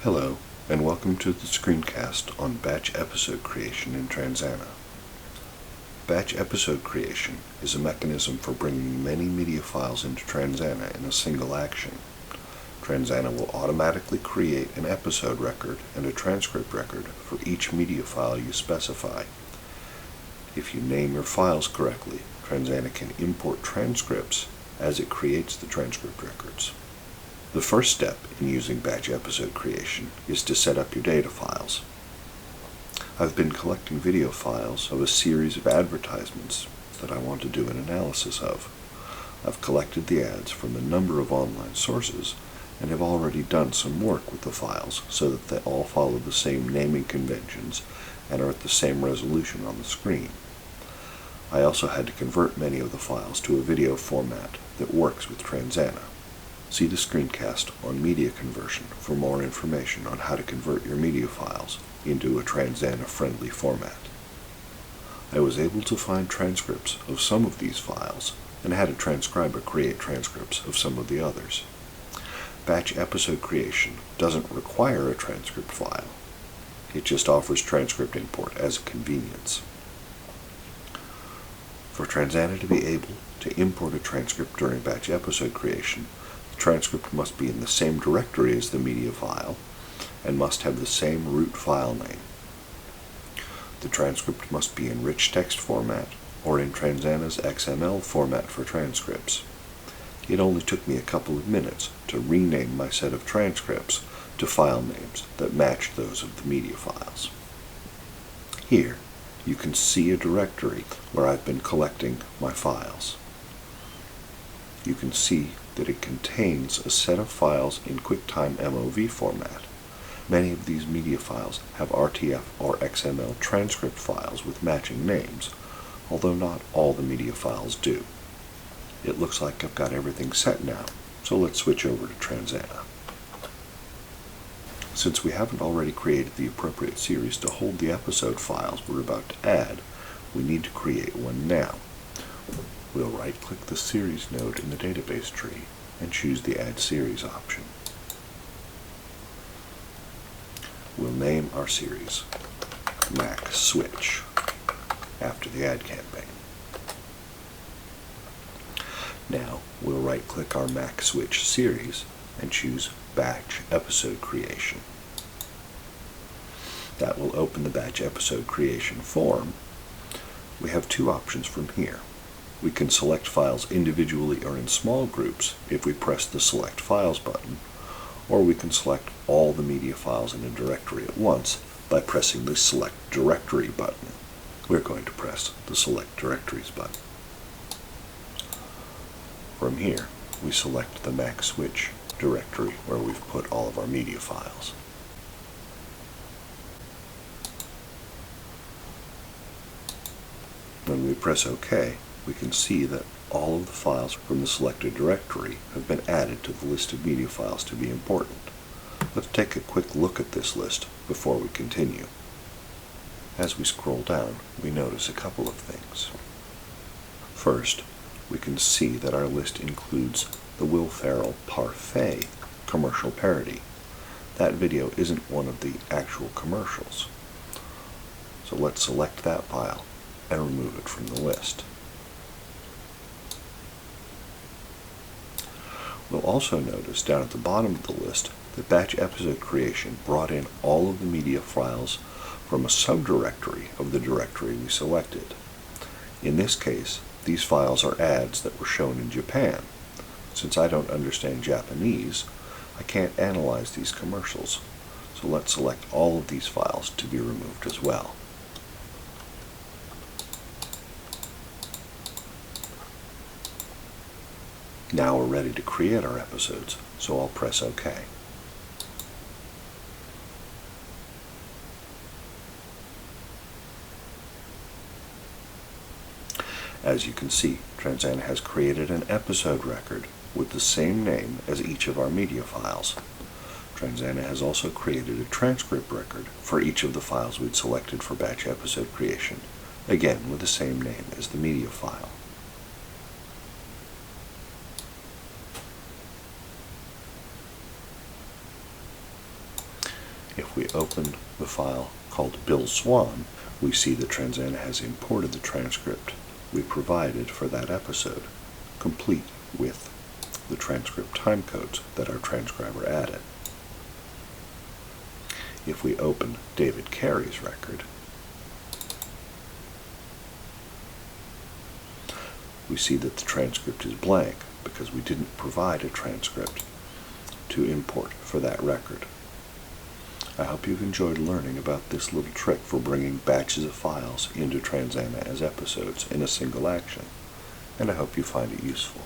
Hello, and welcome to the ScreenCast on batch episode creation in Transana. Batch episode creation is a mechanism for bringing many media files into Transana in a single action. Transana will automatically create an episode record and a transcript record for each media file you specify. If you name your files correctly, Transana can import transcripts as it creates the transcript records. The first step in using batch episode creation is to set up your data files. I've been collecting video files of a series of advertisements that I want to do an analysis of. I've collected the ads from a number of online sources and have already done some work with the files so that they all follow the same naming conventions and are at the same resolution on the screen. I also had to convert many of the files to a video format that works with Transana. See the ScreenCast on media conversion for more information on how to convert your media files into a Transana-friendly format. I was able to find transcripts of some of these files and had a transcriber create transcripts of some of the others. Batch episode creation doesn't require a transcript file. It just offers transcript import as a convenience. For Transana to be able to import a transcript during batch episode creation, the transcript must be in the same directory as the media file and must have the same root file name. The transcript must be in rich text format or in Transana's XML format for transcripts. It only took me a couple of minutes to rename my set of transcripts to file names that matched those of the media files. Here, you can see a directory where I've been collecting my files. You can see that it contains a set of files in QuickTime MOV format. Many of these media files have RTF or XML transcript files with matching names, although not all the media files do. It looks like I've got everything set now, so let's switch over to Transana. Since we haven't already created the appropriate series to hold the episode files we're about to add, we need to create one now. We'll right-click the series node in the database tree and choose the Add Series option. We'll name our series Mac Switch after the ad campaign. Now we'll right-click our Mac Switch series and choose Batch Episode Creation. That will open the Batch Episode Creation form. We have two options from here. We can select files individually or in small groups if we press the Select Files button, or we can select all the media files in a directory at once by pressing the Select Directory button. We're going to press the Select Directories button. From here, we select the Mac Switch directory where we've put all of our media files. When we press OK, we can see that all of the files from the selected directory have been added to the list of media files to be important. Let's take a quick look at this list before we continue. As we scroll down, we notice a couple of things. First, we can see that our list includes the Will Ferrell Parfait commercial parody. That video isn't one of the actual commercials. So let's select that file and remove it from the list. We'll also notice down at the bottom of the list that batch episode creation brought in all of the media files from a subdirectory of the directory we selected. In this case, these files are ads that were shown in Japan. Since I don't understand Japanese, I can't analyze these commercials, so let's select all of these files to be removed as well. Now we're ready to create our episodes, so I'll press OK. As you can see, Transana has created an episode record with the same name as each of our media files. Transana has also created a transcript record for each of the files we'd selected for batch episode creation, again with the same name as the media file. If we open the file called Bill Swan, we see that Transana has imported the transcript we provided for that episode, complete with the transcript timecodes that our transcriber added. If we open David Carey's record, we see that the transcript is blank because we didn't provide a transcript to import for that record. I hope you've enjoyed learning about this little trick for bringing batches of files into Transana as episodes in a single action, and I hope you find it useful.